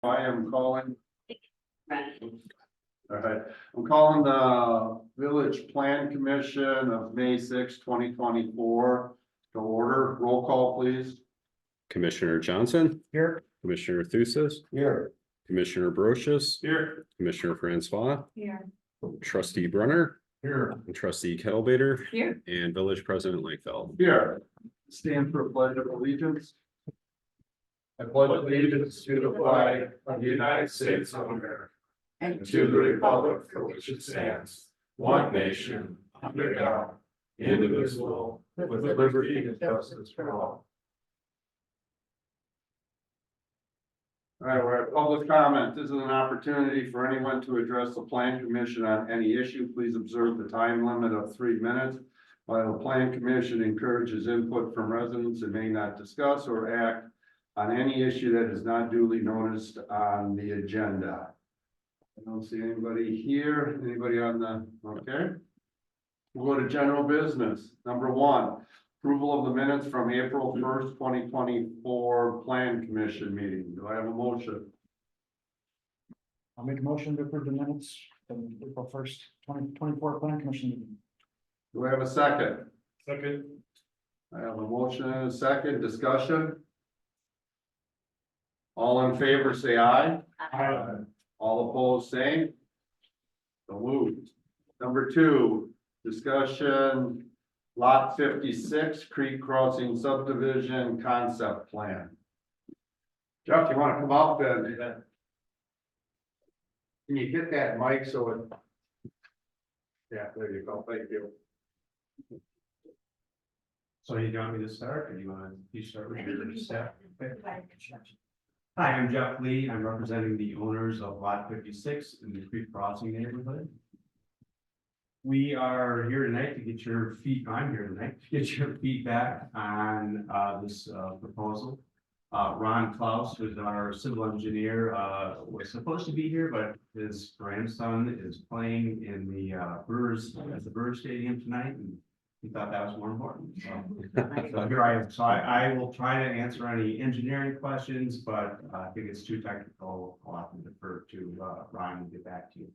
I am calling. All right, I'm calling the Village Plan Commission of May 6, 2024 to order. Roll call, please. Commissioner Johnson, Here. Commissioner Thusis, Here. Commissioner Brochus, Here. Commissioner Francois, Here. Trustee Brunner, Here. and Trustee Kettlebaiter, Here. and Village President Lakeville. Here. Stand for a pledge of allegiance. I pledge allegiance to the flag of the United States of America and to the republic for which it stands, one nation, under God, indivisible, with liberty and justice for all. All right, we're at public comment. This is an opportunity for anyone to address the Plan Commission on any issue. Please observe the time limit of 3 minutes. While the Plan Commission encourages input from residents, it may not discuss or act on any issue that is not duly noticed on the agenda. I don't see anybody here. Anybody on the, okay. We'll go to general business. Number 1, approval of the minutes from April 1st, 2024 Plan Commission meeting. Do I have a motion? I'll make a motion to approve the minutes from April 1st, 2024 Plan Commission meeting. Do I have a second? Second. I have a motion and a second. Discussion? All in favor, say aye. Aye. All opposed, same. So moved. Number 2, discussion, lot 56, Creek Crossing subdivision concept plan. Jeff, you want to come up and can you get that mic so it? Yeah, there you go. Thank you. So you want me to start, or you start with your staff? Hi, I'm Jeff Lee. I'm representing the owners of lot 56 in the Creek Crossing neighborhood. We are here tonight to get your I'm here tonight to get your feedback on this proposal. Ron Klaus, who's our civil engineer, was supposed to be here, but his grandson is playing in the Brewers at the Brewers Stadium tonight, and he thought that was more important. So here I am. So I will try to answer any engineering questions, but I think it's too technical. I'll have to defer to Ryan and get back to you.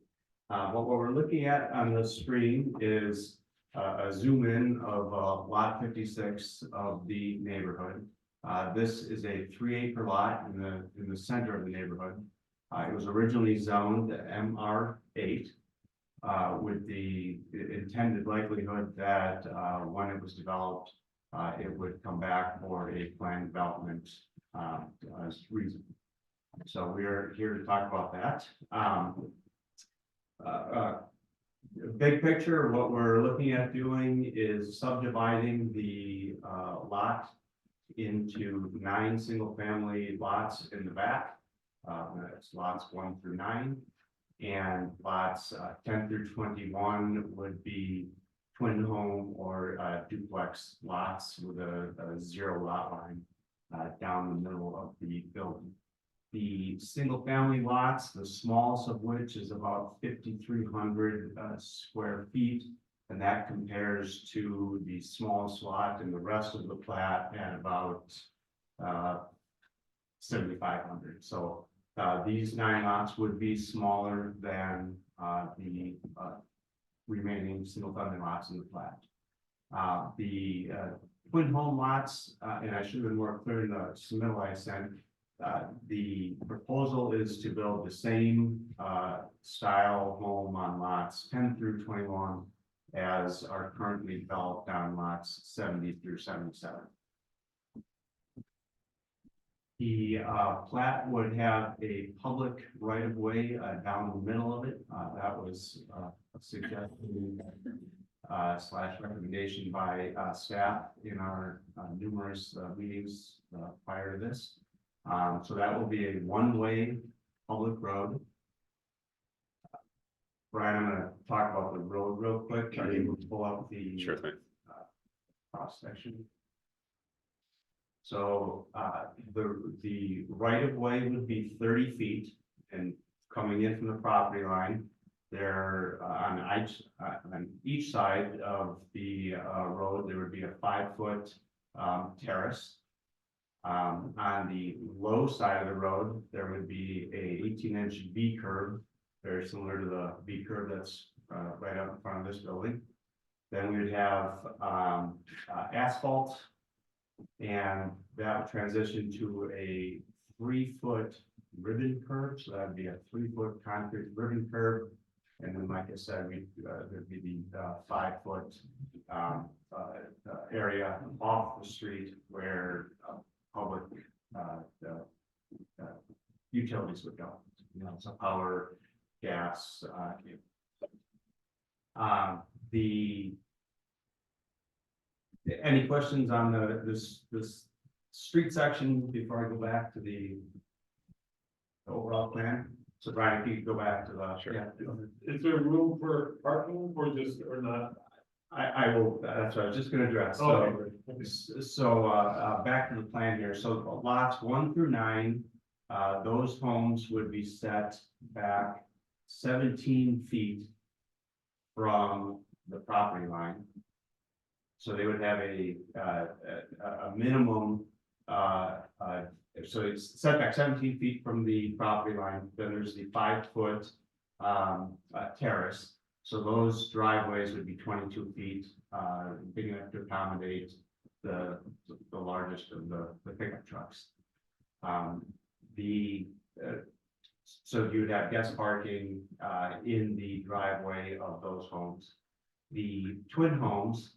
What we're looking at on the screen is a zoom in of lot 56 of the neighborhood. This is a 3-acre lot in the center of the neighborhood. It was originally zoned MR8. With the intended likelihood that when it was developed, it would come back for a planned development reason. So we are here to talk about that. Big picture, what we're looking at doing is subdividing the lot into 9 single-family lots in the back. That's lots 1 through 9. And lots 10 through 21 would be twin home or duplex lots with a 0 lot line down the middle of the building. The single family lots, the smallest of which is about 5,300 square feet, and that compares to the smallest lot in the rest of the plat at about 7,500. So these 9 lots would be smaller than the remaining single-family lots in the plat. The twin home lots, and I should have been more clear in the submittal I sent, the proposal is to build the same style home on lots 10 through 21 as are currently developed on lots 70 through 77. The plat would have a public right-of-way down the middle of it. That was a suggestion / recommendation by staff in our numerous meetings prior to this. So that will be a one-way public road. Brian, I'm going to talk about the road real quick. Are you able to pull up the Sure thing. cross section? So the right of way would be 30 feet, and coming in from the property line, there on each side of the road there would be a 5-foot terrace. On the low side of the road, there would be a 18-inch V curve, very similar to the V curve that's right up in front of this building. Then we would have asphalt, and that would transition to a 3-foot ribbon curve, so that would be a 3-foot concrete ribbon curve. And then, like I said, there'd be the 5-foot area off the street where public utilities would go, so power, gas, any questions on this street section before I go back to the overall plan? So Brian, if you could go back to the. Sure. Yeah. Is there room for parking or just, or not? I will, that's what I was just gonna address, so. So, back to the plan here, so lots 1 through 9, those homes would be set back 17 feet from the property line. So they would have a minimum, so it's set back 17 feet from the property line, then there's the 5-foot terrace. So those driveways would be 22 feet, big enough to accommodate the largest of the pickup trucks. So you would have guest parking in the driveway of those homes. The twin homes,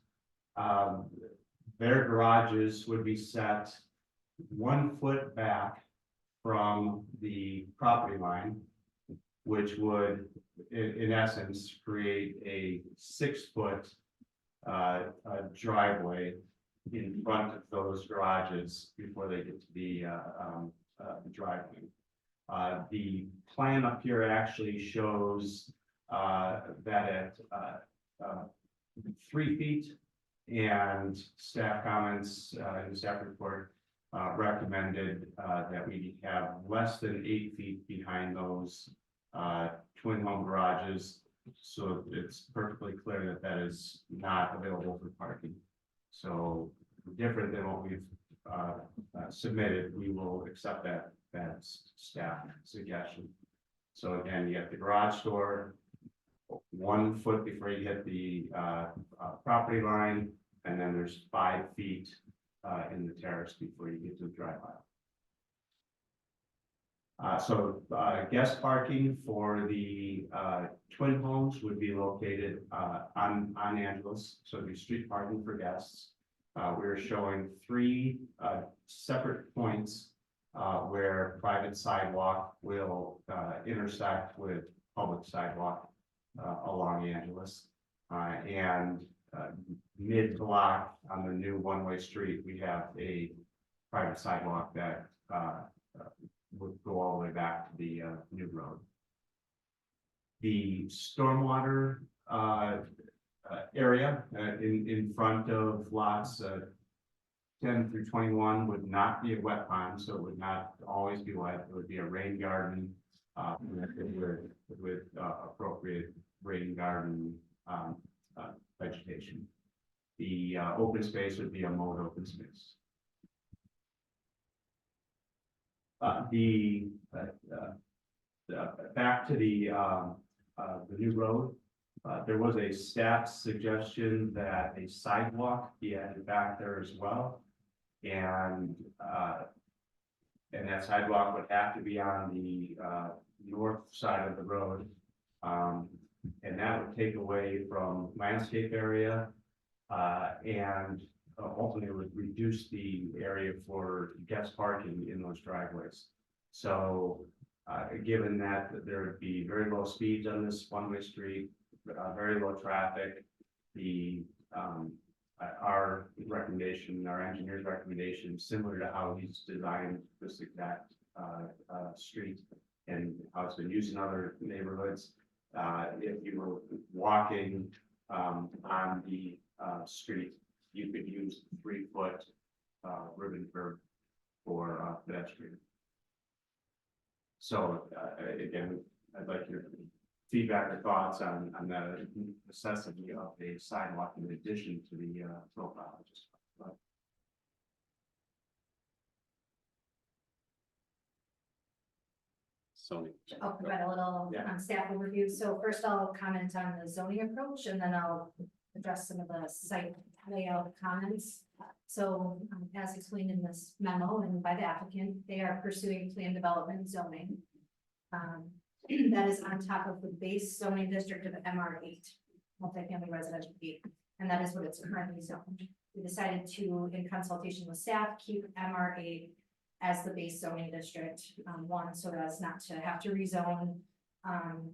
their garages would be set 1 foot back from the property line, which would, in essence, create a 6-foot driveway in front of those garages before they get to the driveway. The plan up here actually shows that at 3 feet, and staff comments in the staff report recommended that we have less than 8 feet behind those twin home garages. So it's perfectly clear that that is not available for parking. So different than what we've submitted, we will accept that staff suggestion. So again, you have the garage door 1 foot before you hit the property line, and then there's 5 feet in the terrace before you get to the drive aisle. So guest parking for the twin homes would be located on Angeles, so it'd be street parking for guests. We're showing 3 separate points where private sidewalk will intersect with public sidewalk along Angeles. And mid-block on the new one-way street, we have a private sidewalk that would go all the way back to the new road. The stormwater area in front of lots 10 through 21 would not be a wet pond, so it would not always be wet. It would be a rain garden with appropriate rain garden vegetation. The open space would be a mowed open space. Back to the new road, there was a staff suggestion that a sidewalk be added back there as well, and that sidewalk would have to be on the north side of the road, and that would take away from landscape area, and ultimately would reduce the area for guest parking in those driveways. So given that there would be very low speeds on this one-way street, very low traffic, our recommendation, our engineer's recommendation, similar to how he's designed this exact street and how it's been used in other neighborhoods. If you were walking on the street, you could use 3-foot ribbon curb for pedestrian. So again, I'd like your feedback or thoughts on the necessity of a sidewalk in addition to the profile. zoning. I'll provide a little Yeah. staff overview. So first I'll comment on the zoning approach and then I'll address some of the site layout comments. So as explained in this memo and by the applicant, they are pursuing plan development zoning. That is on top of the base zoning district of MR8, multifamily residential 8, and that is what it's currently zoned. We decided to, in consultation with staff, keep MR8 as the base zoning district, one, so as not to have to rezone.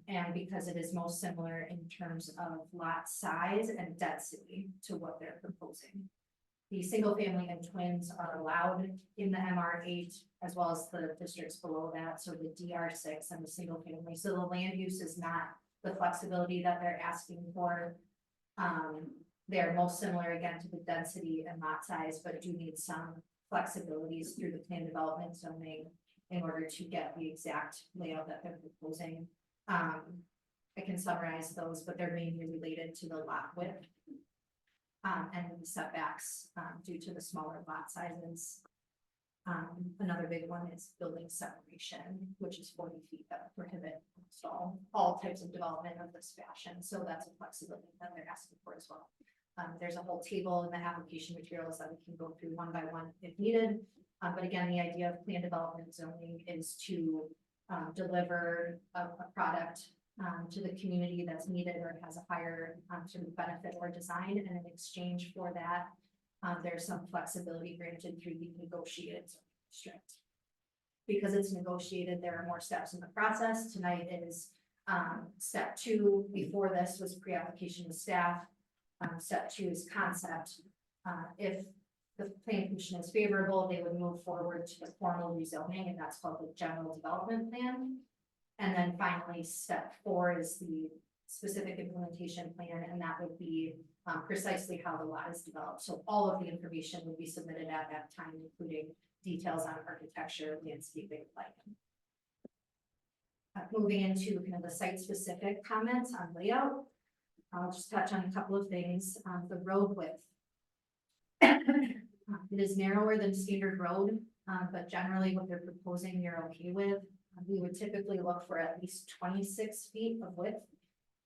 And because it is most similar in terms of lot size and density to what they're proposing. The single family and twins are allowed in the MR8 as well as the districts below that, so the DR6 and the single family. So the land use is not the flexibility that they're asking for. They're most similar again to the density and lot size, but do need some flexibilities through the plan development zoning in order to get the exact layout that they're proposing. I can summarize those, but they're mainly related to the lot width. And the setbacks, due to the smaller lot sizes. Another big one is building separation, which is 40 feet that prohibit all types of development of this fashion. So that's a flexibility that they're asking for as well. There's a whole table in the application materials that we can go through one by one if needed. But again, the idea of plan development zoning is to deliver a product to the community that's needed or has a higher sort of benefit or design, and in exchange for that, there's some flexibility granted through the negotiated zoning district. Because it's negotiated, there are more steps in the process. Tonight is step 2. Before this was pre-application to staff. Step 2 is concept. If the plan commission is favorable, they would move forward to the formal rezoning, and that's called the general development plan. And then finally, step 4 is the specific implementation plan, and that would be precisely how the lot is developed. So all of the information would be submitted at that time, including details on architecture, landscaping, lighting. Moving into kind of the site-specific comments on layout, I'll just touch on a couple of things. The road width. It is narrower than standard road, but generally what they're proposing, you're okay with. We would typically look for at least 26 feet of width.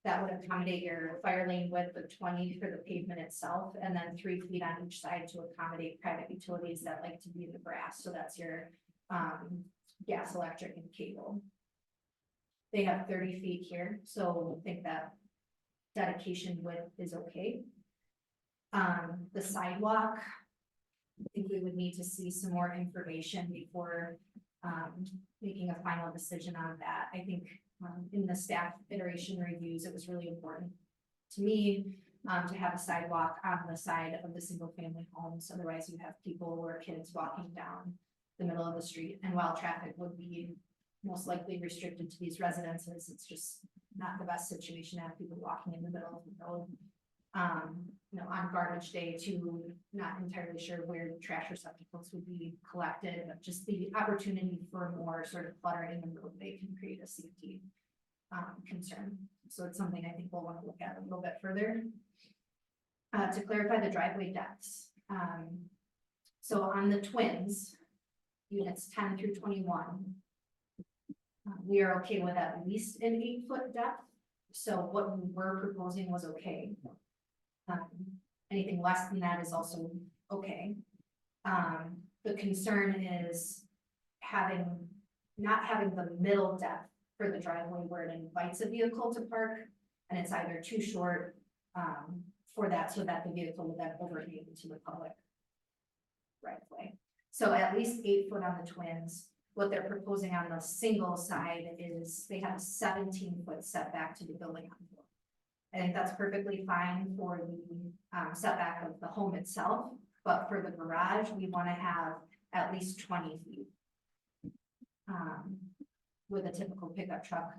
That would accommodate your fire lane width of 20 for the pavement itself, and then 3 feet on each side to accommodate private utilities that like to be in the grass. So that's your gas, electric, and cable. They have 30 feet here, so I think that dedication width is okay. The sidewalk, I think we would need to see some more information before making a final decision on that. I think in the staff iteration reviews, it was really important to me to have a sidewalk on the side of the single family homes. Otherwise you have people or kids walking down the middle of the street, and while traffic would be most likely restricted to these residences, it's just not the best situation to have people walking in the middle of the road. You know, on garbage day too, not entirely sure where the trash receptacles would be collected, but just the opportunity for more sort of clutter in the roadway can create a safety concern. So it's something I think we'll want to look at a little bit further. To clarify the driveway depths. So on the twins, units 10 through 21, we are okay with at least an 8-foot depth. So what we were proposing was okay. Anything less than that is also okay. The concern is not having the middle depth for the driveway where it invites a vehicle to park, and it's either too short for that, so that the vehicle will then overhang into the public right of way. So at least 8 foot on the twins. What they're proposing on the single side is they have a 17-foot setback to the building envelope. I think that's perfectly fine for the setback of the home itself, but for the garage, we want to have at least 20 feet. With a typical pickup truck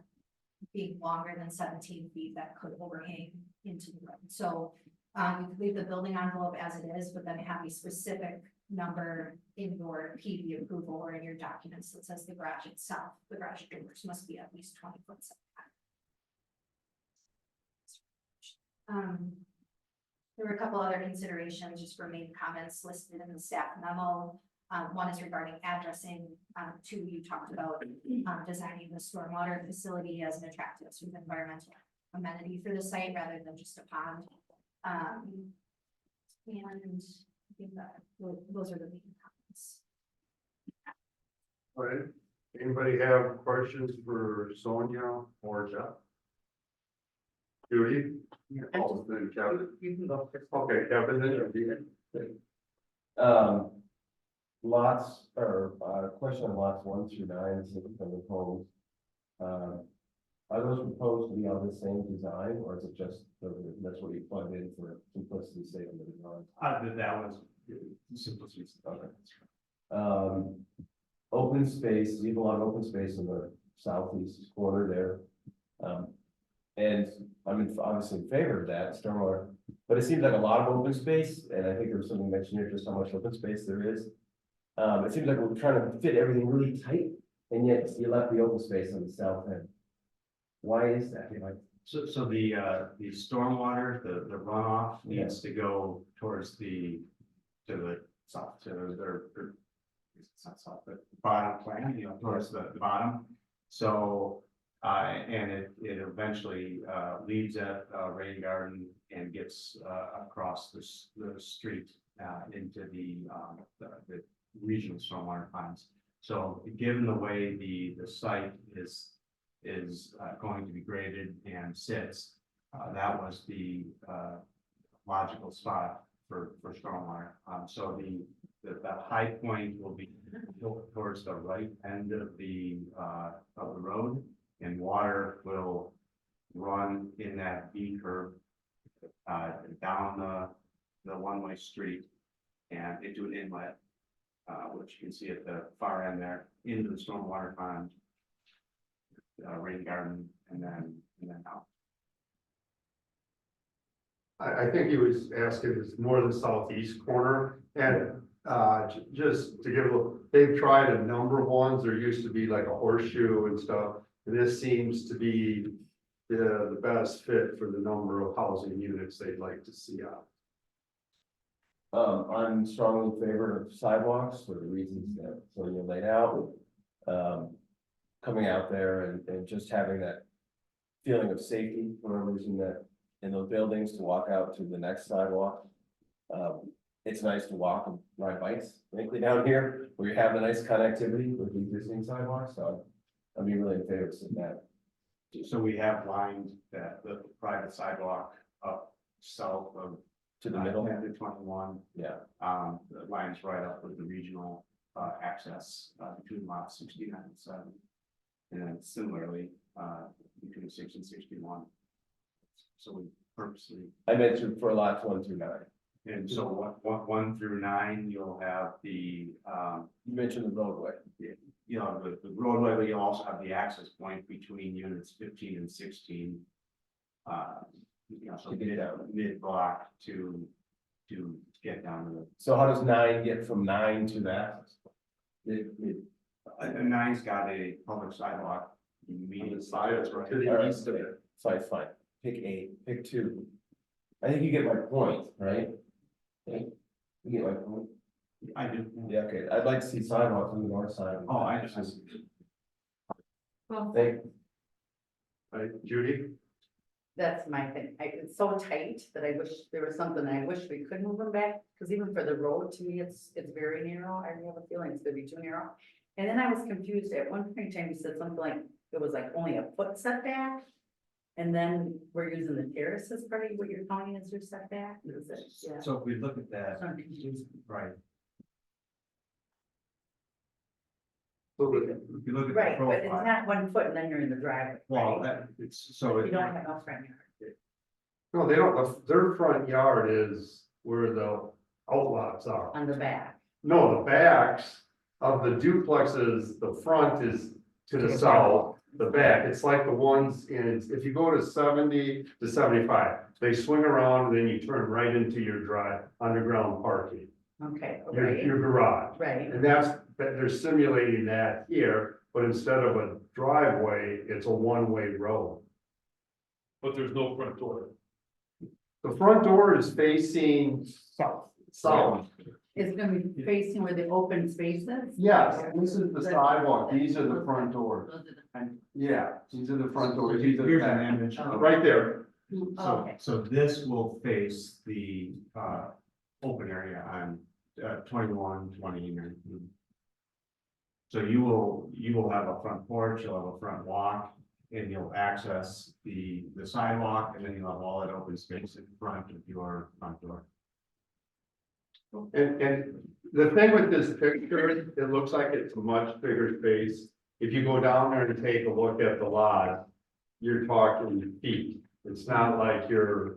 being longer than 17 feet, that could overhang into the road. So we could leave the building envelope as it is, but then have a specific number in your PV approval or in your documents that says the garage itself, the garage doors must be at least 20 foot setback. There were a couple other considerations just for main comments listed in the staff memo. One is regarding addressing, two, you talked about, designing the stormwater facility as an attractive sort of environmental amenity for the site rather than just a pond. And I think that those are the main comments. All right, anybody have questions for Sonia or Jeff? Judy? Oh, then Kevin. You can go first. Okay, Kevin, then you. Lots, or, question on lots 1 through 9, single family homes. Are those proposed to be on the same design, or is it just, that's what you plugged in for simplicity's sake in the design? That was simplicity. Okay. Open space, you have a lot of open space in the southeast corner there. And I'm obviously in favor of that, stormwater, but it seems like a lot of open space, and I think there was something mentioned here, just how much open space there is. It seems like we're trying to fit everything really tight, and yet you left the open space on the south end. Why is that? So the stormwater, the runoff needs to go towards to the south, it's not south, but bottom plan, towards the bottom. So, and it eventually, leaves at, rain garden and gets, across the street, into the regional stormwater ponds. So given the way the site is going to be graded and sits, that was the logical spot for stormwater. So the high point will be towards the right end of the road, and water will run in that V curve down the one-way street and into an inlet, which you can see at the far end there, into the stormwater pond, rain garden, and then out. I think he was asking, it's more the southeast corner, and just to give a little, they've tried a number of ones, there used to be like a horseshoe and stuff. And this seems to be the best fit for the number of housing units they'd like to see out. I'm strongly in favor of sidewalks for the reasons that Sonia laid out. Coming out there and just having that feeling of safety for a reason that in those buildings to walk out to the next sidewalk. It's nice to walk and ride bikes, frankly, down here where you have the nice connectivity with the existing sidewalks, so I'd be really in favor of seeing that. So we have lined the private sidewalk up south of To the middle, 10 to 21. yeah. The lines right up with the regional access between lot 69 and 7. And then similarly between 6 and 61. So we purposely, I meant for lots 1 through 9. and so 1 through 9, you'll have the You mentioned the roadway. the roadway, but you'll also have the access point between units 15 and 16. So To get down. mid block to get down to the. So how does 9 get from 9 to that? And 9's got a public sidewalk immediate side, that's right. To the east of it. Fine. Pick 8, pick 2. I think you get my point, right? Okay. You get my point. I do. Yeah, okay. I'd like to see sidewalks on the north side. Oh, I just. Well, Thank, Right, Judy? that's my thing. It's so tight that I wish there was something, I wish we could move them back, because even for the road, to me, it's very narrow. I have a feeling it's gonna be too narrow. And then I was confused at one point in time, you said something like, it was like only a foot setback. And then we're using the terrace as part of what you're counting as your setback, is it? Yeah. So if we look at that, So I'm confused. right, So if you look at the Right, but it's profile, not 1 foot and then you're in the driveway. well, right? it's, so You it, don't have no front yard. No, they don't, their front yard is where the outlots are. On the back. No, the backs of the duplexes, the front is to the south, the back, it's like the ones in, if you go to 70 to 75, they swing around and then you turn right into your underground parking, Okay, your garage. right. And that they're simulating that here, but instead of a driveway, it's a one-way road. But there's no front door. The front door is facing South. south, Is it gonna be facing where the open spaces? Yes, this is the sidewalk, these are the front doors. Yeah, these are the front doors, these are the Here's an back. image. Right there. Oh, okay. So this will face the, open area on, 21, 20, and 19. So you will have a front porch, you'll have a front walk, and you'll access the sidewalk, and then you'll have all that open space in front of your front door. And the thing with this picture, it looks like it's a much bigger space. If you go down there and take a look at the lot, you're talking feet. It's not like you're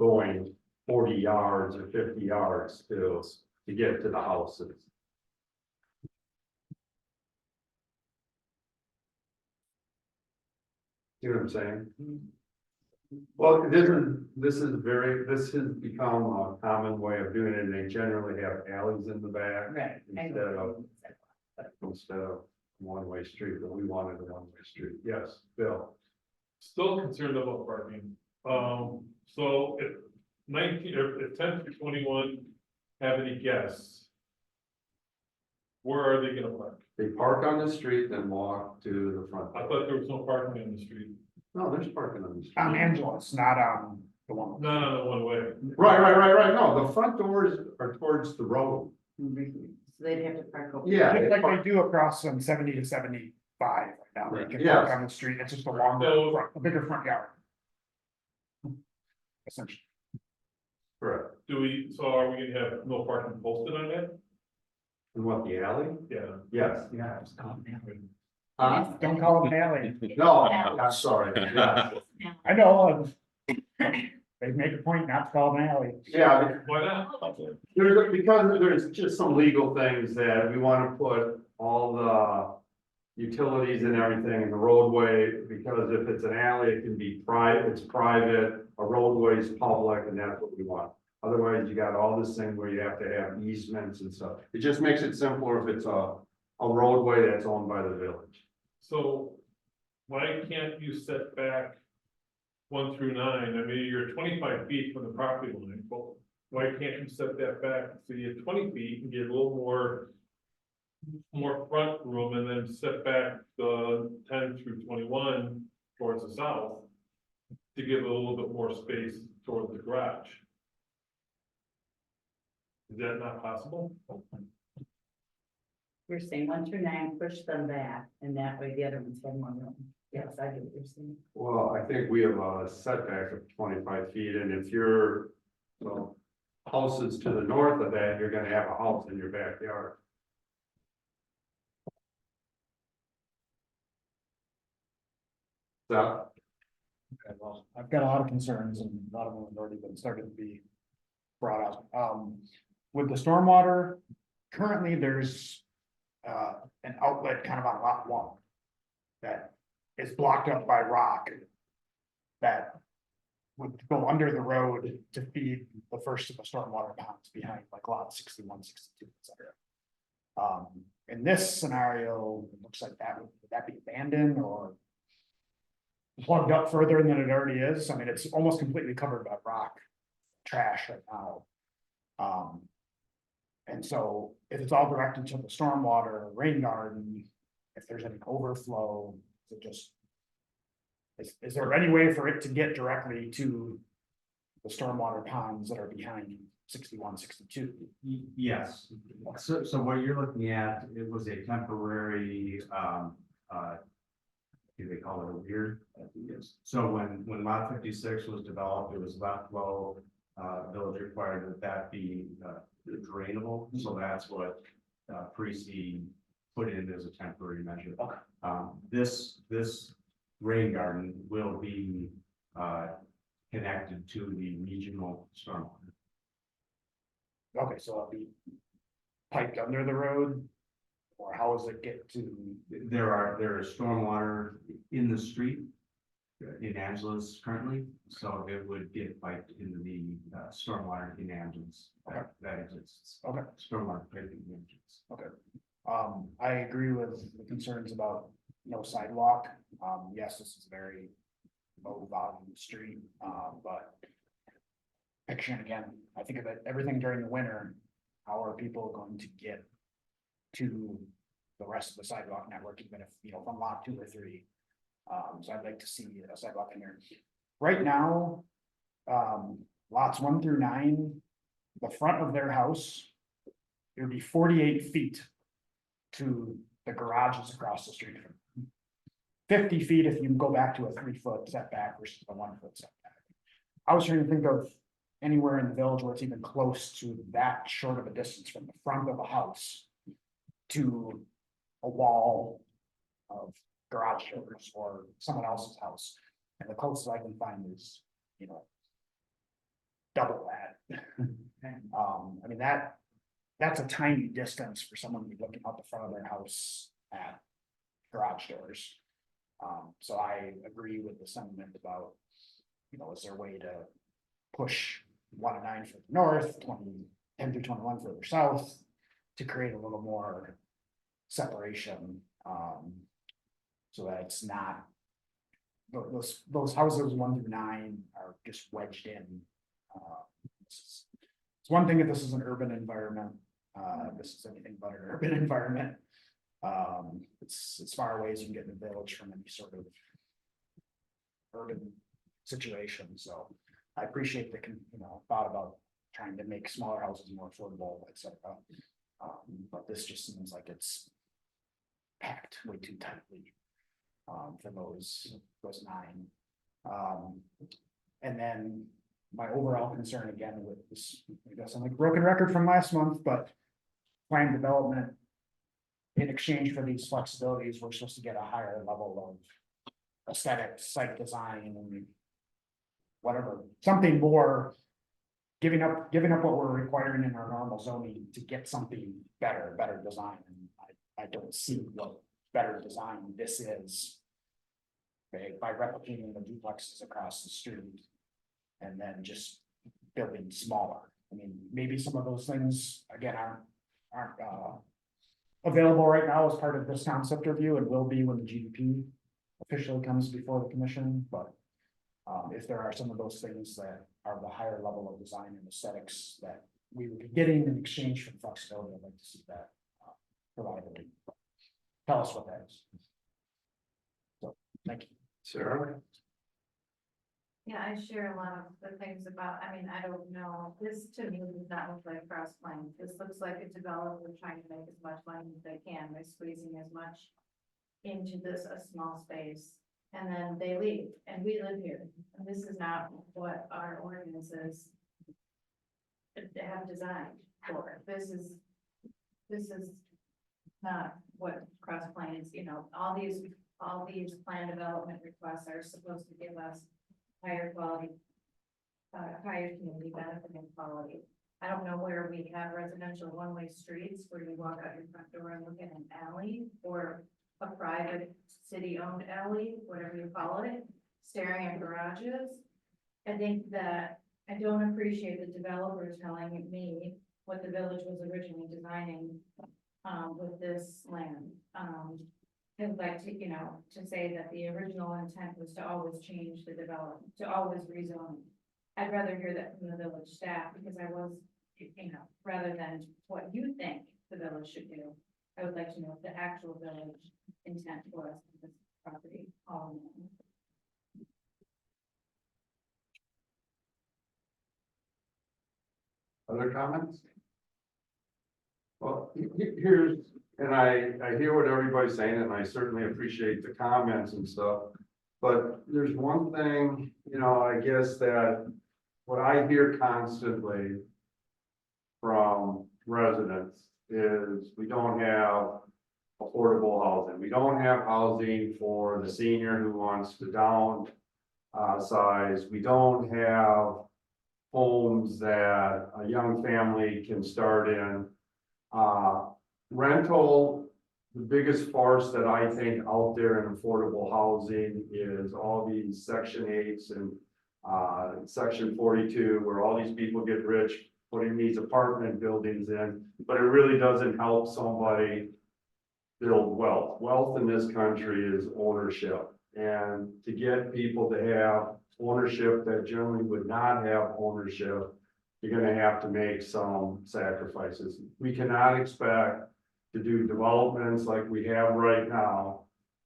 going 40 yards or 50 yards to get to the houses. See what I'm saying? Well, this has become a common way of doing it, and they generally have alleys in the back Right. instead of one-way street, but we wanted a one-way street. Yes, Bill. Still concerned about parking. So if 19, or if 10 through 21 have any guests, where are they gonna park? They park on the street, then walk to the front. I thought there was no parking on the street. No, there's parking on the street. Angela's, not the one. Not on the one way. Right. No, the front doors are towards the road. So they'd have to park over. Yeah. Just like they do across from 70 to 75 right now, they can Yeah. park on the street, it's just a longer, a bigger front yard. Essentially. Correct. So are we gonna have no parking posted on that? And what, the alley? Yeah. Yes. Yeah. Don't call it an alley. No, I'm sorry. Yeah. I know, they make a point not to call it an alley. Yeah, Why not? because there's just some legal things that we want to put all the utilities and everything in the roadway, because if it's an alley, it can be private, it's private, a roadway is public, and that's what we want. Otherwise, you got all this thing where you have to have easements and stuff. It just makes it simpler if it's a roadway that's owned by the village. So why can't you set back 1 through 9? I mean, you're 25 feet from the property line, but why can't you set that back so you have 20 feet and get a little more front room, and then set back the 10 through 21 towards the south to give a little bit more space towards the garage? Is that not possible? You're saying 1 through 9, push them back, and that way the other ones have more room. Yes, I get what you're saying. Well, I think we have a setback of 25 feet, and if you're, well, houses to the north of that, you're gonna have a house in your backyard. So, Okay, well, I've got a lot of concerns and a lot of them have already been started to be brought up. With the stormwater, currently there's an outlet kind of on lot 1 that is blocked up by rock that would go under the road to feed the first of the stormwater ponds behind like lot 61, 62, etc. In this scenario, it looks like would that be abandoned or plugged up further than it already is? I mean, it's almost completely covered by rock, trash right now. And so if it's all directed to the stormwater, rain garden, if there's any overflow, it just. Is there any way for it to get directly to the stormwater ponds that are behind 61, 62? Yes, so what you're looking at, it was a temporary, do they call it a weird? Yes. So when lot 56 was developed, it was left low, village required that be drainable, so that's what Pre-C put in as a temporary measure. This rain garden will be connected to the regional stormwater. Okay, so it'll be piped under the road? Or how does it get to? There is stormwater in the street in Angela's currently, so it would get piped into the stormwater in Angela's that exists. Okay. Stormwater piping in Angela's. Okay. I agree with the concerns about no sidewalk. Yes, this is a very low volume street, but picturing again, I think of it, everything during the winter, how are people going to get to the rest of the sidewalk network, even if, from lot 2 or 3. So I'd like to see a sidewalk in there. Right now, lots 1 through 9, the front of their house, it would be 48 feet to the garages across the street. 50 feet if you go back to a 3-foot setback versus a 1-foot setback. I was trying to think of anywhere in the village where it's even close to that short of a distance from the front of a house to a wall of garage doors or someone else's house. And the closest I can find is, double that. I mean, that's a tiny distance for someone to be looking out the front of their house at garage doors. So I agree with the sentiment about, is there a way to push 1 and 9 further north, 10 through 21 further south, to create a little more separation, so that it's not, those houses 1 through 9 are just wedged in. It's one thing if this is an urban environment, this is anything but an urban environment. It's as far away as you can get in the village from any sort of urban situation, so I appreciate the, thought about trying to make smaller houses more affordable, etc. But this just seems like it's packed way too tightly for those 9. And then my overall concern again with this, I guess I'm like broken record from last month, but planned development, in exchange for these flexibilities, we're supposed to get a higher level of aesthetic, site design, and whatever, something more. Giving up what we're requiring in our normal zoning to get something better design, and I don't see what better design this is. By replicating the duplexes across the street, and then just building smaller. I mean, maybe some of those things again aren't available right now as part of this concept review, and will be when the GDP officially comes before the commission. But if there are some of those things that are the higher level of design and aesthetics that we would be getting in exchange for flexibility, I'd like to see that provided. Tell us what that is. So, thank you. Sarah? Yeah, I share a lot of the things about, I mean, I don't know, this to me does not look like cross plains. This looks like a developer trying to make as much money as they can by squeezing as much into a small space. And then they leave, and we live here, and this is not what our ordinances have designed for. This is not what cross plains, all these plan development requests are supposed to give us higher quality, higher community benefit and quality. I don't know where we have residential one-way streets where you walk out your front door and look at an alley, or a private city-owned alley, whatever you call it, staring at garages. I think that I don't appreciate the developer telling me what the village was originally designing with this land. I would like to, to say that the original intent was to always change the development, to always rezone. I'd rather hear that from the village staff, because I was, rather than what you think the village should do. I would like to know what the actual village intent was for this property. Other comments? Well, here's, and I hear what everybody's saying, and I certainly appreciate the comments and stuff. But there's one thing, I guess that what I hear constantly from residents is we don't have affordable housing. We don't have housing for the senior who wants to downsize. We don't have homes that a young family can start in. Rental, the biggest farce that I think out there in affordable housing is all these Section 8s and Section 42, where all these people get rich putting these apartment buildings in, but it really doesn't help somebody build wealth. Wealth in this country is ownership, and to get people to have ownership that generally would not have ownership, you're gonna have to make some sacrifices. We cannot expect to do developments like we have right now.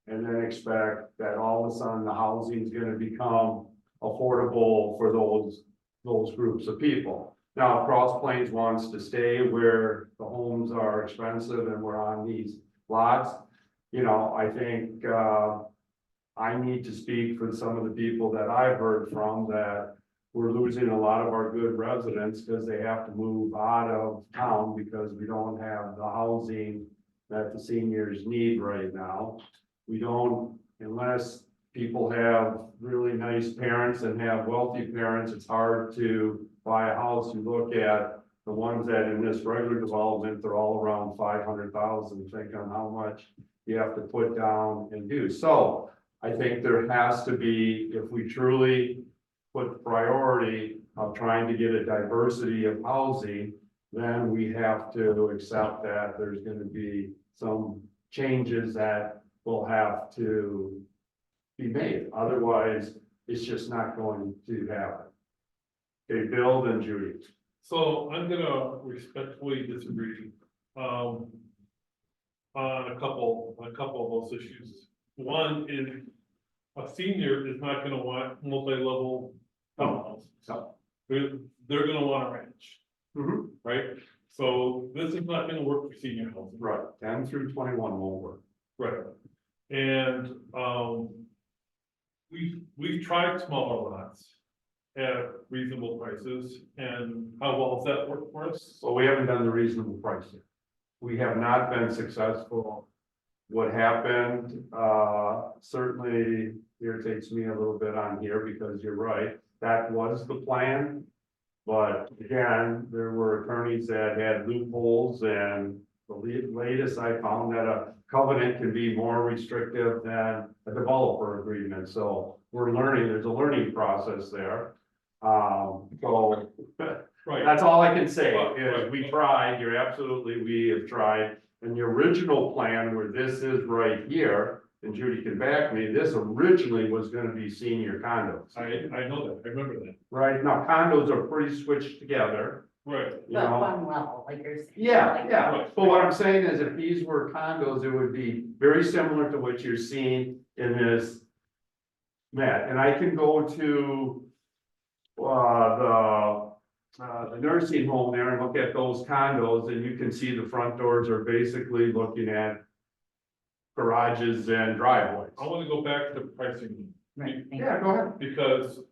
And then expect that all of a sudden the housing is gonna become affordable for those groups of people. Now, if Cross Plains wants to stay where the homes are expensive and we're on these lots, you know, I think, I need to speak for some of the people that I've heard from that we're losing a lot of our good residents because they have to move out of town because we don't have the housing that the seniors need right now. We don't, unless people have really nice parents and have wealthy parents, it's hard to buy a house. You look at the ones that in this regular development, they're all around 500,000, think on how much you have to put down and do. So I think there has to be, if we truly put priority of trying to get a diversity of housing, then we have to accept that there's gonna be some changes that will have to be made. Otherwise, it's just not going to happen. Okay, Bill and Judy. So I'm gonna respectfully disagree, on a couple of those issues. One is, a senior is not gonna want multi-level townhouse. So, They're gonna want a ranch, mhm, right? So this is not gonna work for senior housing. right, 10 through 21 won't work. Right. And, we've tried smaller lots at reasonable prices, and how well does that work for us? So we haven't done the reasonable pricing. We have not been successful. What happened, certainly irritates me a little bit on here because you're right, that was the plan. But again, there were attorneys that had loopholes, and the latest I found that a covenant can be more restrictive than a developer agreement. So we're learning, there's a learning process there. So Right, that's all I can say, is we tried, you're absolutely, we have tried. And the original plan where this is right here, and Judy can back me, this originally was gonna be senior condos. I know that, I remember that, Right, now condos are pretty switched together, right, you But know? one level, like you're saying. Yeah, like- yeah, but what I'm saying is if these were condos, it would be very similar to what you're seeing in this map, and I can go to the nursing home there and look at those condos, and you can see the front doors are basically looking at garages and driveways. I wanna go back to the pricing. Right, thank Yeah, you. go ahead. Because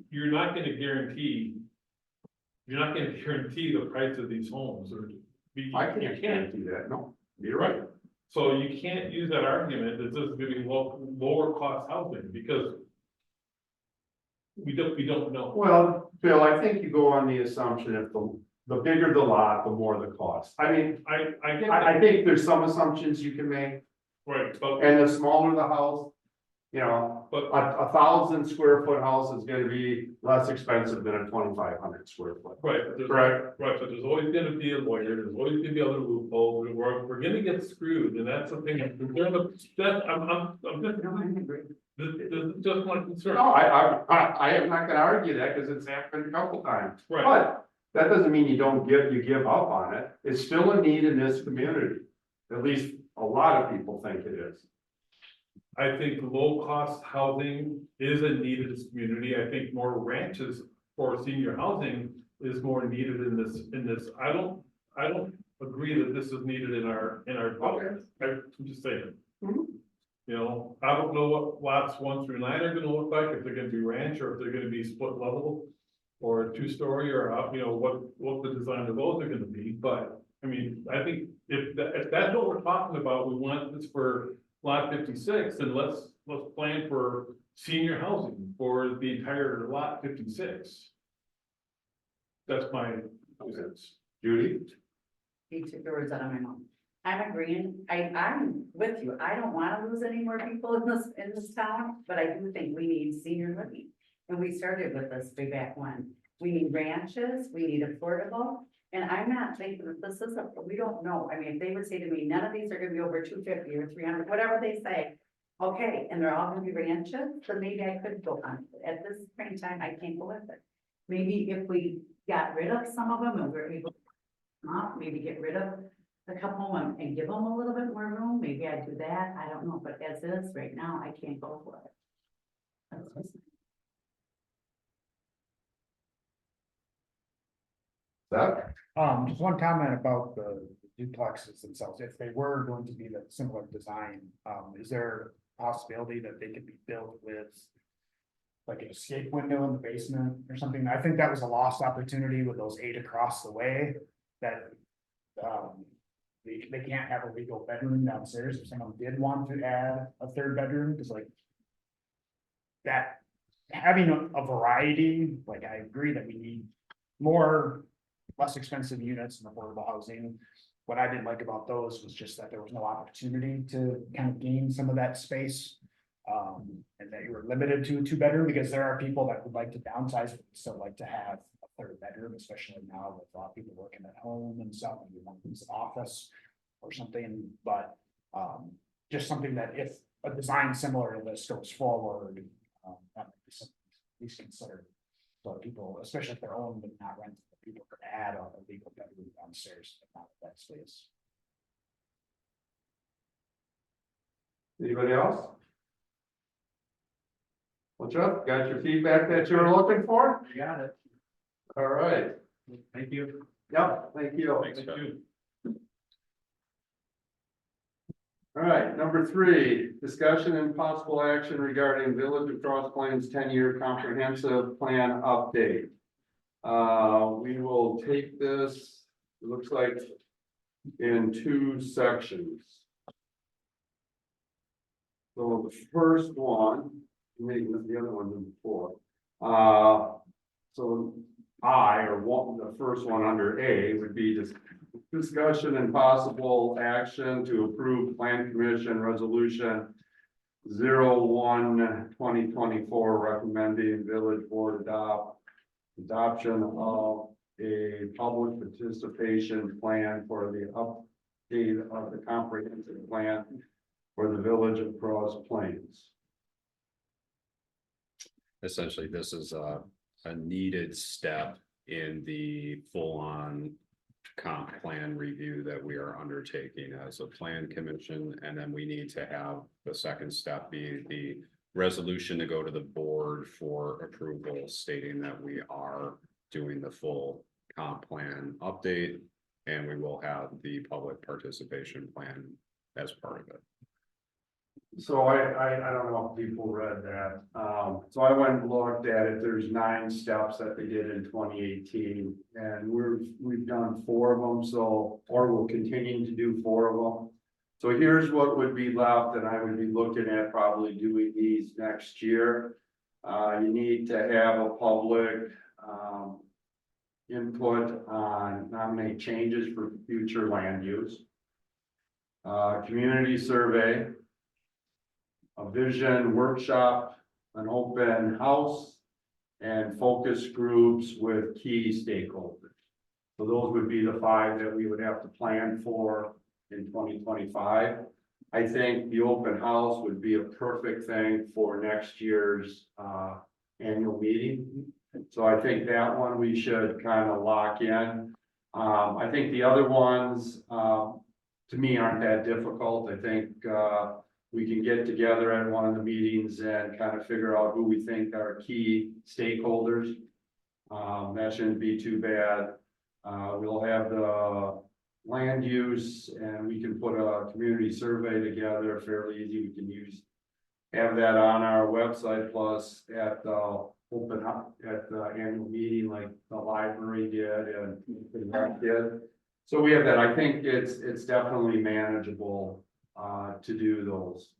you're not gonna guarantee. You're not gonna guarantee the price of these homes, or you I can't can't, guarantee that, no, you're right? right. So you can't use that argument that this is gonna be lower cost housing, because. We don't know. Well, Bill, I think you go on the assumption if the bigger the lot, the more the cost. I mean, I get I that, think there's some assumptions you can make, right, but, and the smaller the house, you know, but, a 1,000 square foot house is gonna be less expensive than a 2,500 square foot. right, but there's, Correct. right, but there's always gonna be a lawyer, there's always gonna be other loopholes, we're gonna get screwed, and that's the thing, I'm just. No, I agree. This is just my concern. No, I am not gonna argue that, because it's happened a couple times. Right. But that doesn't mean you give up on it. It's still a need in this community. At least a lot of people think it is. I think low-cost housing is a need in this community. I think more ranches for senior housing is more needed in this. I don't agree that this is needed in our development. I'm just saying. Mhm. You know, I don't know what lots 1 through 9 are gonna look like, if they're gonna be ranch, or if they're gonna be split level, or 2-story, or how, you know, what the design of those are gonna be, but, I mean, I think if that's what we're talking about, we want this for lot 56, then let's plan for senior housing for the entire lot 56. That's my 2 cents. Judy? He took the words out of my mouth. I'm agreeing, I'm with you, I don't wanna lose any more people in this town, but I do think we need senior living. And we started with this way back when, we need ranches, we need affordable, and I'm not thinking that this is we don't know, I mean, if they would say to me, none of these are gonna be over 250 or 300, whatever they say. Okay, and they're all gonna be ranches, then maybe I could go on, at this point in time, I can't go with it. maybe if we got rid of some of them and we're able to come up, maybe get rid of a couple and give them a little bit more room, maybe I'd do that, I don't know, but as is, right now, I can't go for it. That's just- That, Just one comment about the duplexes themselves, if they were going to be the similar design, is there a possibility that they could be built with? Like an escape window in the basement or something, I think that was a lost opportunity with those 8 across the way, that. They can't have a legal bedroom downstairs if someone did want to add a 3rd bedroom, because like. That, having a variety, like I agree that we need more, less expensive units and affordable housing. What I didn't like about those was just that there was no opportunity to kind of gain some of that space. And that you were limited to a 2-bedroom, because there are people that would like to downsize, but still like to have a 3rd bedroom, especially now with a lot of people working at home and stuff, and you want to use the office or something, but, just something that if a design similar to this goes forward, that might be something at least considered. So people, especially if they're owned but not rented, people could add a legal bedroom downstairs, but not that space. anybody else? Well, Chuck, got your feedback that you were looking for? You got it. All right. Thank you. Yep, thank you. Thanks, Chuck. All right, number 3, discussion and possible action regarding Village of Cross Plains 10-year comprehensive plan update. We will take this, it looks like, in 2 sections. So the first one, maybe the other one than before. So the first one under A would be just discussion and possible action to approve Plan Commission Resolution 01/2024 recommending Village Board adoption of a public participation plan for the update of the comprehensive plan for the Village of Cross Plains. Essentially, this is a needed step in the full-on comp plan review that we are undertaking as a plan commission. And then we need to have the second step be the resolution to go to the board for approval, stating that we are doing the full comp plan update. And we will have the public participation plan as part of it. So I don't know if people read that. So I went and looked at it. There's 9 steps that they did in 2018, and we've done 4 of them. So, or we'll continue to do 4 of them. So here's what would be left, and I would be looking at probably doing these next year. You need to have a public input on nominate changes for future land use. Community survey. A vision workshop, an open house, and focus groups with key stakeholders. So those would be the 5 that we would have to plan for in 2025. I think the open house would be a perfect thing for next year's annual meeting. So I think that one we should kind of lock in. I think the other ones, to me, aren't that difficult. I think we can get together at one of the meetings and kind of figure out who we think are key stakeholders. That shouldn't be too bad. We'll have the land use, and we can put a community survey together fairly easy. We can have that on our website, plus at the at the annual meeting like the library did and the rec did. So we have that. I think it's definitely manageable to do those.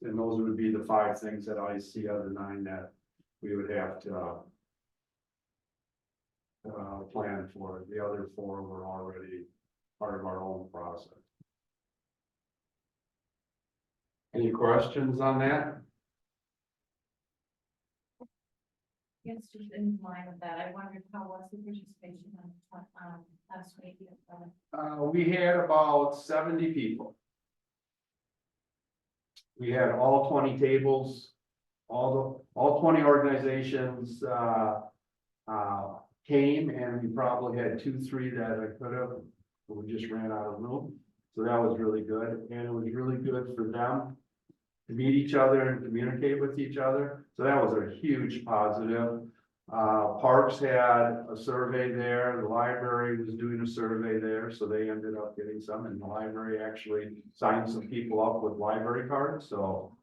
And those would be the 5 things that I see out of the 9 that we would have to plan for. The other 4 were already part of our own process. Any questions on that? Yes, just in line with that, I wondered how was the participation on last week? We had about 70 people. We had all 20 tables, all 20 organizations, came, and we probably had 2, 3 that I could have, but we just ran out of room. So that was really good, and it was really good for them to meet each other and communicate with each other. So that was a huge positive. Parks had a survey there, the library was doing a survey there, so they ended up getting some, and the library actually signed some people up with library cards, so.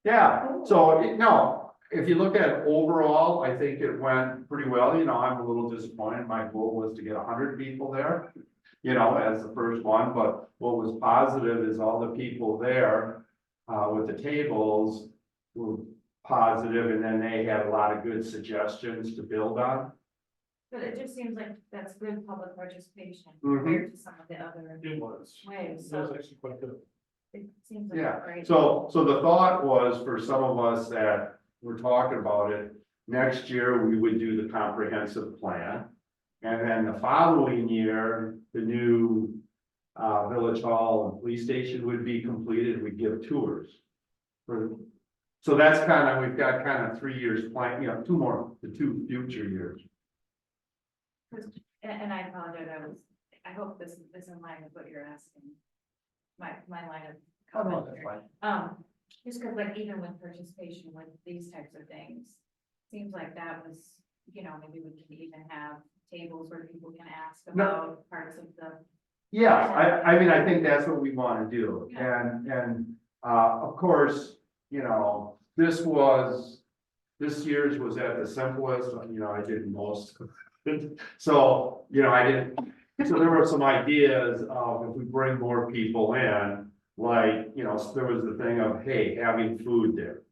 Yeah, so, no, if you look at overall, I think it went pretty well, you know, I'm a little disappointed, my goal was to get 100 people there. You know, as the first one, but what was positive is all the people there, with the tables were positive, and then they had a lot of good suggestions to build on. But it just seems like that's good public participation Mhm. compared to some of the other It was. ways, It was so actually quite good. it seems like Yeah, a great. so the thought was for some of us that were talking about it, next year we would do the comprehensive plan. And then the following year, the new, village hall and police station would be completed, we'd give tours. So that's kind of, we've got kind of 3 years plan, you know, 2 more, the 2 future years. And I apologize, I hope this is in line with what you're asking. My line of Oh, no, comment that's here. fine. Just because like even with participation with these types of things, seems like that was, you know, maybe we can even have tables where people can ask No. about parts of the. Yeah, I mean, I think that's what we want to do, Yeah. and, of course, you know, this year's was at the simplest, you know, I did most. So, you know, so there were some ideas of if we bring more people in, like, you know, there was the thing of, hey, having food there.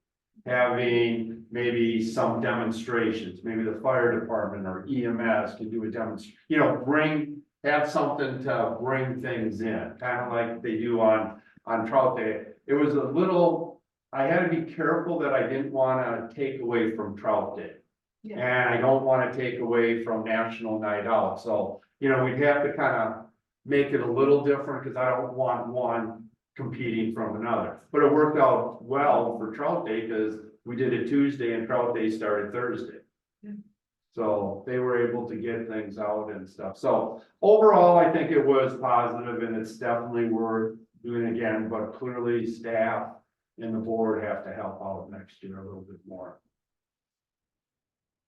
Having maybe some demonstrations, maybe the fire department or EMS can do a demonstration, you know, have something to bring things in, kind of like they do on Trout Day. It was a little, I had to be careful that I didn't want to take away from Trout Day. Yeah. And I don't want to take away from National Night Out, so, you know, we'd have to kind of make it a little different, because I don't want one competing from another. But it worked out well for Trout Day, because we did it Tuesday and Trout Day started Thursday. So they were able to get things out and stuff. So overall, I think it was positive, and it's definitely worth doing again, but clearly staff and the board have to help out next year a little bit more.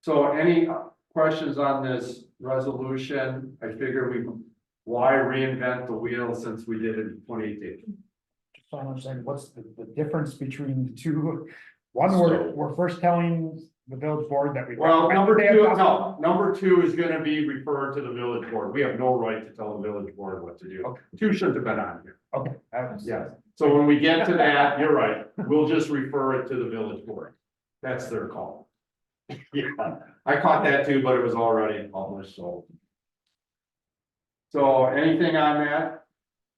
So any questions on this resolution? I figure why reinvent the wheel since we did it in 2018? Just so I understand, what's the difference between the two? One, So- we're first telling the village board that we. Well, number 2 is gonna be referred to the village board. We have no right to tell the village board what to do. Okay. 2 shouldn't have been on here. Okay. Yes, so when we get to that, you're right, we'll just refer it to the village board. That's their call. Yeah, I caught that too, but it was already published, so. So anything on that?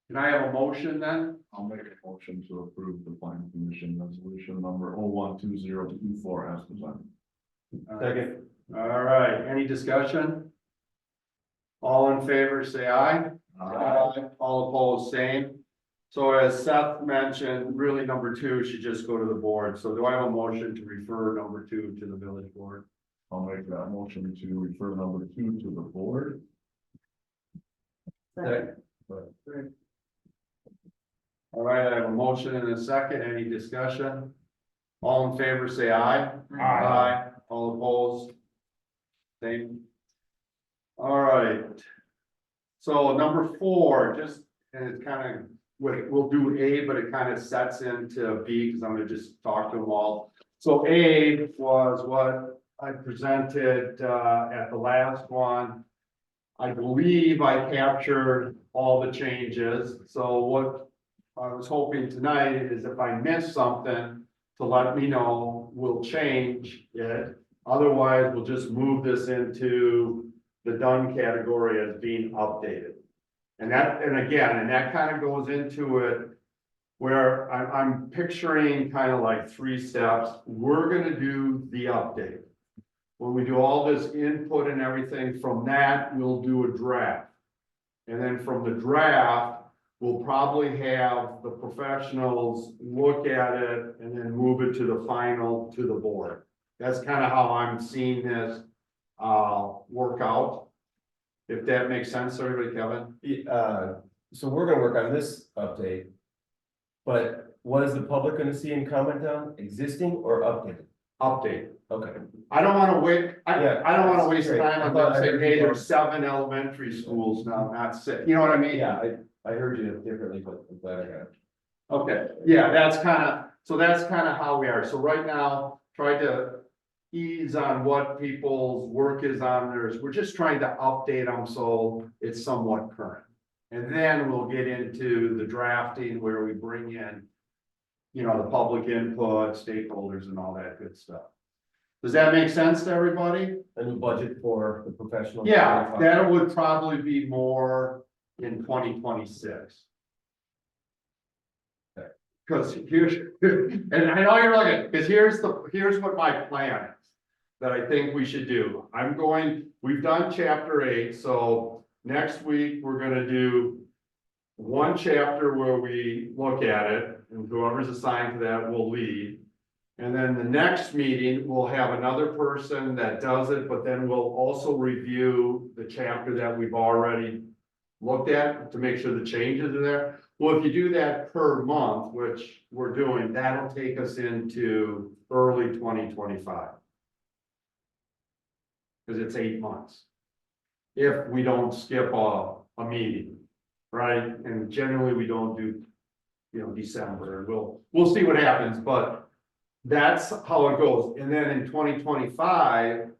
Can I have a motion then? I'll make a motion to approve the plan commission resolution number 012024 as presented. Second. All right, any discussion? All in favor, say aye. All opposed, same. So as Seth mentioned, really number 2 should just go to the board. So do I have a motion to refer number 2 to the village board? I'll make that motion to refer number 2 to the board. All right, I have a motion and a second. Any discussion? All in favor, say aye. Aye. All opposed? Same. All right. So number 4, just, and it's kind of, we'll do A, but it kind of sets into B, because I'm gonna just talk to them all. So A was what I presented, at the last one. I believe I captured all the changes. So what I was hoping tonight is if I missed something, to let me know, we'll change it. Otherwise, we'll just move this into the done category as being updated. And that kind of goes into it where I'm picturing kind of like 3 steps. We're gonna do the update. When we do all this input and everything, from that, we'll do a draft. And then from the draft, we'll probably have the professionals look at it and then move it to the final, to the board. That's kind of how I'm seeing this work out. If that makes sense, to everybody, Kevin? So we're gonna work on this update. But what is the public gonna see and comment on, existing or updated? Update. Okay, I don't wanna wait, Yeah, I don't wanna that's waste great. time I on thought them I saying, heard hey, you there's 7 elementary schools now, not 6, you know what I mean? yeah, I heard you differently, but I'm glad I got it. Okay, yeah, that's kind of how we are, so right now, try to ease on what people's work is on theirs, we're just trying to update them so it's somewhat current. And then we'll get into the drafting where we bring in, you know, the public input, stakeholders and all that good stuff. Does that make sense to everybody? A new budget for the professional. Yeah, that would probably be more in 2026. Okay. Cause here's, and I know you're looking, cause here's what my plan is. That I think we should do. We've done chapter 8, so next week we're gonna do. One chapter where we look at it, and whoever's assigned to that will lead. And then the next meeting, we'll have another person that does it, but then we'll also review the chapter that we've already looked at to make sure the changes are there. Well, if you do that per month, which we're doing, that'll take us into early 2025. Because it's 8 months. If we don't skip a meeting, right? And generally, we don't do, you know, December, and we'll see what happens, but that's how it goes. And then in 2025,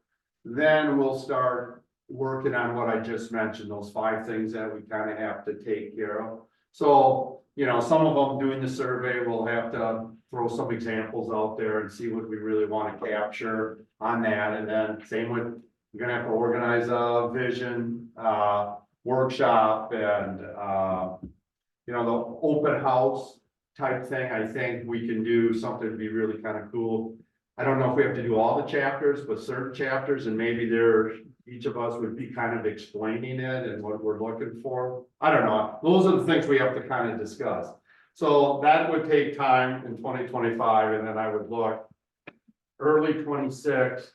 then we'll start working on what I just mentioned, those 5 things that we kind of have to take care of. So, you know, some of them doing the survey, we'll have to throw some examples out there and see what we really want to capture on that. And then same with, you're gonna have to organize a vision, workshop and, you know, the open house type thing. I think we can do something to be really kind of cool. I don't know if we have to do all the chapters, but certain chapters, and maybe each of us would be kind of explaining it and what we're looking for. I don't know. Those are the things we have to kind of discuss. So that would take time in 2025, and then I would look early 26.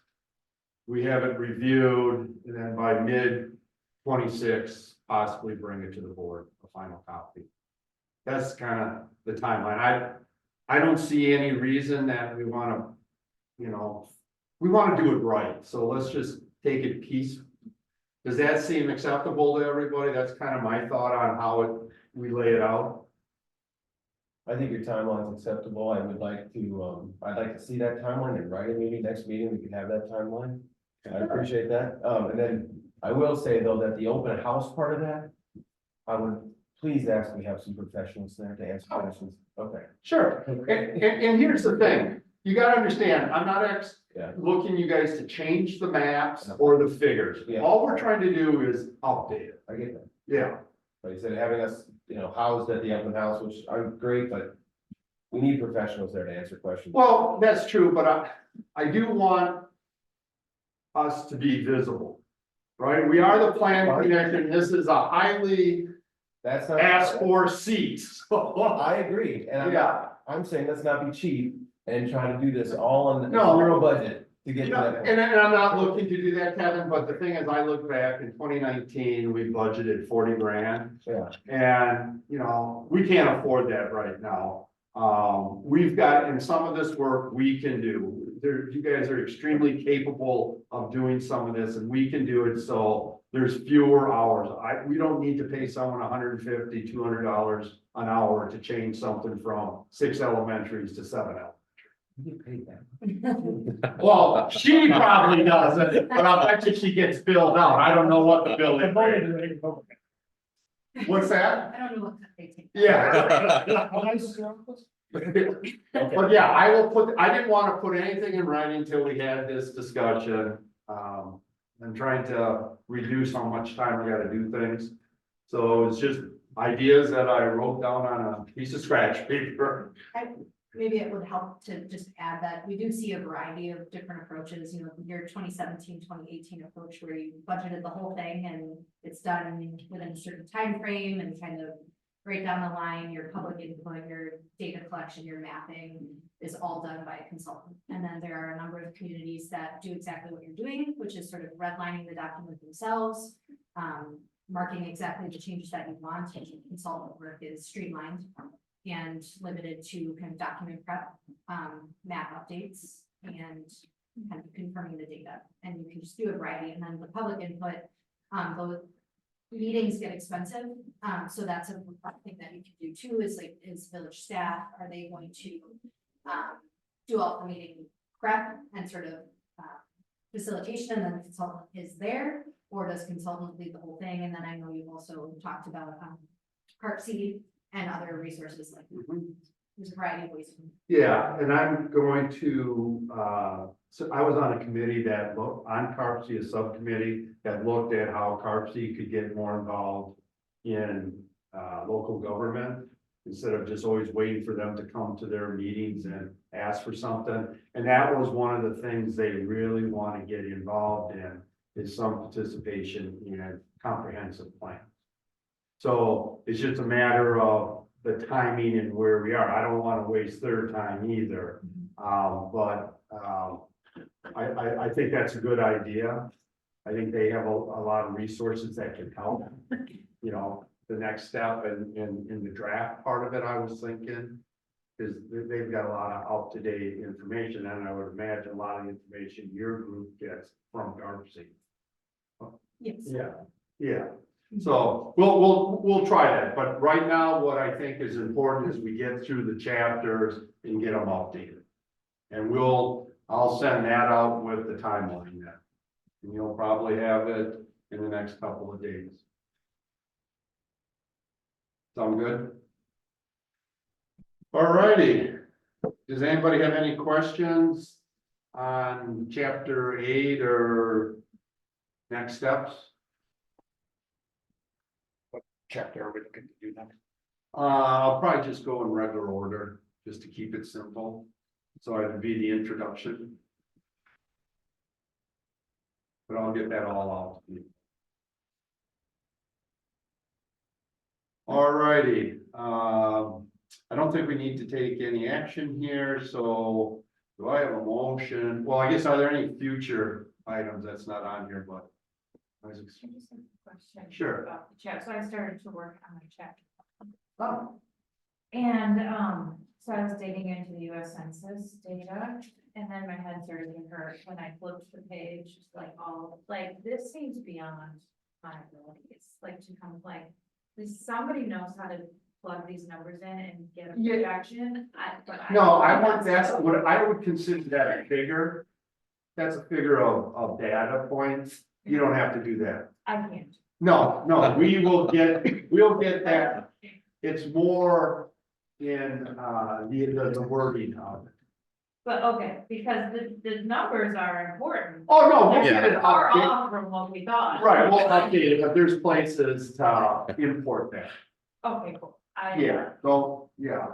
We have it reviewed, and then by mid 26, possibly bring it to the board, a final copy. That's kind of the timeline. I don't see any reason that we want to, you know, we want to do it right. So let's just take it piece. Does that seem acceptable to everybody? That's kind of my thought on how we lay it out. I think your timeline's acceptable. I would like to, I'd like to see that timeline in writing, maybe next meeting we can have that timeline. I appreciate that. And then I will say though, that the open house part of that, I would please ask we have some professionals there to answer questions. Okay. Sure. And here's the thing, you gotta understand, I'm not Yeah. looking you guys to change the maps or the figures. Yeah. All we're trying to do is update it. I get that. Yeah. Like you said, having us, you know, housed at the open house, which are great, but we need professionals there to answer questions. Well, that's true, but I do want us to be visible, right? We are the plan commission. This is a highly That's not. asked for seat. I agree, and Yeah. I'm saying let's not be cheap and try to do this all on the No. zero budget to get to Yeah, that. and I'm not looking to do that, Kevin, but the thing is, I look back in 2019, we budgeted 40 grand. Yeah, And, you know, we can't afford that right now. We've got, and some of this work we can do. You guys are extremely capable of doing some of this, and we can do it, so there's fewer hours. We don't need to pay someone $150, $200 an hour to change something from 6 elementaries to 7 elementaries. you get paid that. Well, she probably doesn't, but I bet you she gets billed out. I don't know what the bill is. What's that? I don't know what they take. Yeah. How nice is your office? But yeah, I didn't want to put anything in writing until we had this discussion. I'm trying to reduce how much time we gotta do things. So it's just ideas that I wrote down on a piece of scratch paper. Maybe it would help to just add that we do see a variety of different approaches, you know, your 2017, 2018 approach where you budgeted the whole thing and it's done within a certain time frame and kind of right down the line, your public input, your data collection, your mapping is all done by a consultant. And then there are a number of communities that do exactly what you're doing, which is sort of redlining the document themselves, marking exactly the changes that you want. Consultant work is streamlined and limited to kind of document prep, map updates, and kind of confirming the data. And you can just do a variety, and then the public input, those meetings get expensive. So that's a thing that you can do too, is like, is village staff, are they going to do all the meeting prep and sort of facilitation, and then the consultant is there, or does consultant lead the whole thing? And then I know you've also talked about CARP seed and other resources like there's a variety of ways. Yeah, and I'm going to, so I was on a committee that looked, on CARPC, a subcommittee that looked at how CARPC could get more involved in local government, instead of just always waiting for them to come to their meetings and ask for something. And that was one of the things they really want to get involved in, is some participation in a comprehensive plan. So it's just a matter of the timing and where we are. I don't want to waste their time either. I think that's a good idea. I think they have a lot of resources that can help. You know, the next step in the draft part of it, I was thinking, is they've got a lot of up-to-date information, and I would imagine a lot of information your group gets from Garpsy. Yes. Yeah. So we'll try that, but right now, what I think is important is we get through the chapters and get them updated. And I'll send that out with the timeline then. And you'll probably have it in the next couple of days. Sound good? All righty. Does anybody have any questions on chapter 8 or next steps? Chapter are we looking to do next? I'll probably just go in regular order, just to keep it simple. So it'd be the introduction. But I'll get that all out to you. All righty, I don't think we need to take any action here, so do I have a motion? Well, I guess, are there any future items that's not on here, but. I just have a question. Sure. About the chat, so I started to work on my chapter. Oh, And, so I was digging into the US Census data, and then my head started to hurt when I flipped the page, like this seems beyond my abilities, like to come, like, somebody knows how to plug these numbers in and get a projection, that's what I would consider that a figure. That's a figure of data points. You don't have to do that. I can't. No, we'll get that. It's more in the wording of it. But okay, because the numbers are important. Oh, no, we'll get it Far updated. off from what we thought. Right, we'll update it, but there's places to import that. Okay, cool. Yeah, so, yeah.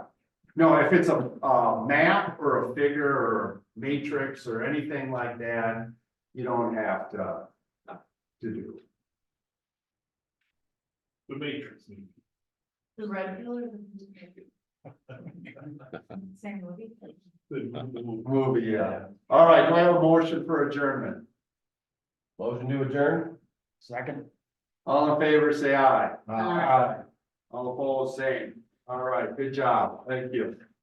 No, if it's a map or a figure or matrix or anything like that, you don't have to do. The matrix. The red pill or the same movie? Movie, yeah. All right, do I have a motion for adjournment? Motion to adjourn? Second. All in favor, say aye. Aye. All opposed, same. All right, good job. Thank you.